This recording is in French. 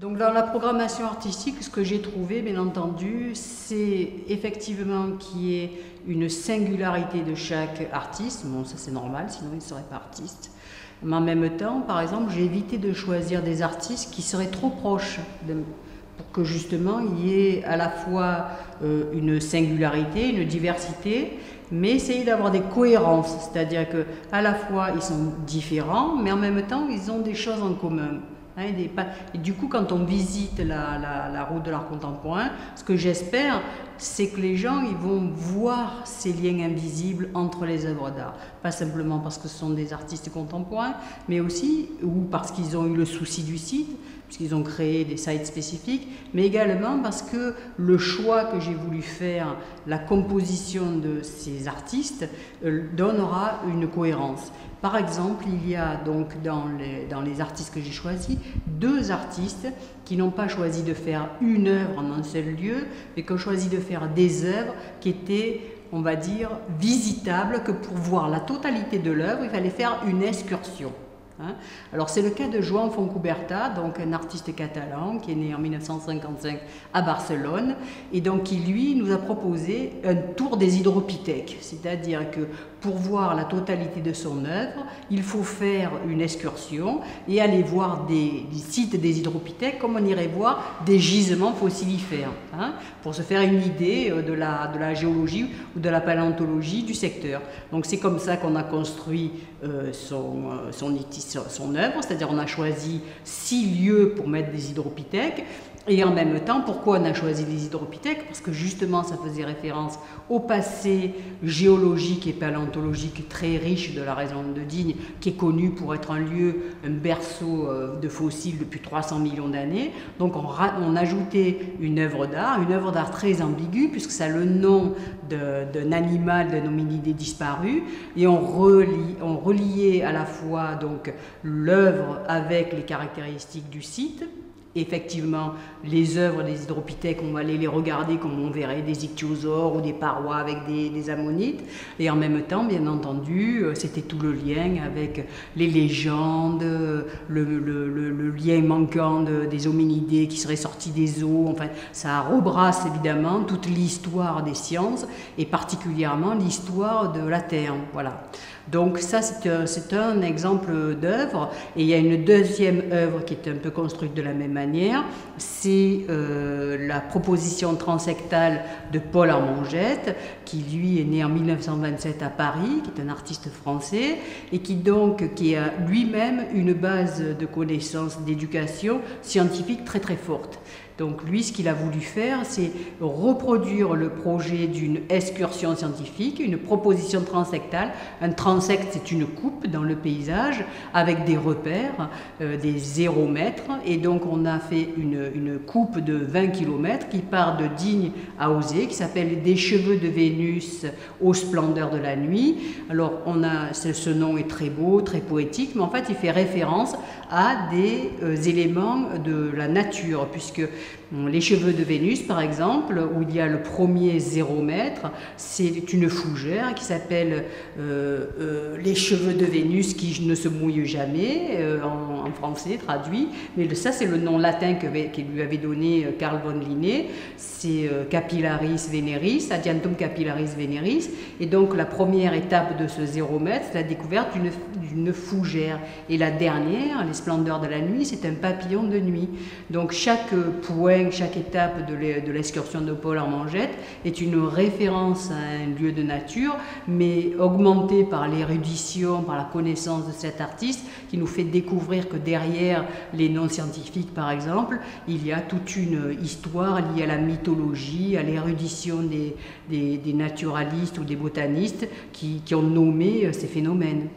Donc dans la programmation artistique, ce que j'ai trouvé, bien entendu, c'est effectivement qu'il y ait une singularité de chaque artiste. Bon, ça c'est normal, sinon il ne serait pas artiste. Mais en même temps, par exemple, j'ai évité de choisir des artistes qui seraient trop proches, pour que justement il y ait à la fois une singularité, une diversité, mais essayer d'avoir des cohérences, c'est-à-dire que à la fois ils sont différents, mais en même temps ils ont des choses en commun. Et du coup, quand on visite la route de l'art contemporain, ce que j'espère, c'est que les gens ils vont voir ces liens invisibles entre les œuvres d'art. Pas simplement parce que ce sont des artistes contemporains, mais aussi ou parce qu'ils ont eu le souci du site, puisqu'ils ont créé des sites spécifiques, mais également parce que le choix que j'ai voulu faire, la composition de ces artistes, donnera une cohérence. Par exemple, il y a donc dans les artistes que j'ai choisis, deux artistes qui n'ont pas choisi de faire une œuvre en un seul lieu, mais qui ont choisi de faire des œuvres qui étaient, on va dire, visitables, que pour voir la totalité de l'œuvre, il fallait faire une excursion. Alors c'est le cas de Joan Fontcuberta, donc un artiste catalan qui est né en 1955 à Barcelone et donc qui lui nous a proposé un tour des hydropithèques, c'est-à-dire que pour voir la totalité de son œuvre, il faut faire une excursion et aller voir des sites des hydropithèques comme on irait voir des gisements fossilifères, pour se faire une idée de la géologie ou de la paléontologie du secteur. Donc c'est comme ça qu'on a construit son œuvre, c'est-à-dire on a choisi 6 lieux pour mettre des hydropithèques. Et en même temps, pourquoi on a choisi les hydropithèques? Parce que justement, ça faisait référence au passé géologique et paléontologique très riche de la région de Digne, qui est connu pour être un lieu, un berceau de fossiles depuis 300 millions d'années. Donc on ajoutait une œuvre d'art très ambiguë, puisque ça a le nom d'un animal, d'un hominidé disparu, et on reliait à la fois donc l'œuvre avec les caractéristiques du site. Effectivement, les œuvres des hydropithèques, on va aller les regarder comme on verrait des ichthyosaures ou des parois avec des ammonites. Et en même temps, bien entendu, c'était tout le lien avec les légendes, le lien manquant des hominidés qui seraient sortis des eaux. Enfin, ça rebrasse évidemment toute l'histoire des sciences et particulièrement l'histoire de la Terre. Voilà. Donc ça, c'est un exemple d'œuvre. Et il y a une deuxième œuvre qui est un peu construite de la même manière. C'est la proposition transsectale de Paul Armongette, qui lui est né en 1927 à Paris, qui est un artiste français, et qui a lui-même une base de connaissances d'éducation scientifique très très forte. Donc lui, ce qu'il a voulu faire, c'est reproduire le projet d'une excursion scientifique, une proposition transsectale. Un transect, c'est une coupe dans le paysage avec des repères, des zéromètres. Et donc on a fait une coupe de 20 km qui part de Digne à Auzé, qui s'appelle Des cheveux de Vénus aux splendeurs de la nuit. Alors ce nom est très beau, très poétique, mais en fait il fait référence à des éléments de la nature, puisque les cheveux de Vénus, par exemple, où il y a le premier zéromètre, c'est une fougère qui s'appelle les cheveux de Vénus qui ne se mouillent jamais, en français traduit, mais ça c'est le nom latin qu'il lui avait donné Carl von Linné, c'est Capillaris veneris, Adiantum capillaris veneris, et donc la première étape de ce zéromètre, c'est la découverte d'une fougère, et la dernière, les splendeurs de la nuit, c'est un papillon de nuit. Donc chaque point, chaque étape de l'excursion de Paul Armongette est une référence à un lieu de nature, mais augmentée par l'érudition, par la connaissance de cet artiste, qui nous fait découvrir que derrière les noms scientifiques, par exemple, il y a toute une histoire liée à la mythologie, à l'érudition des naturalistes ou des botanistes qui ont nommé ces phénomènes.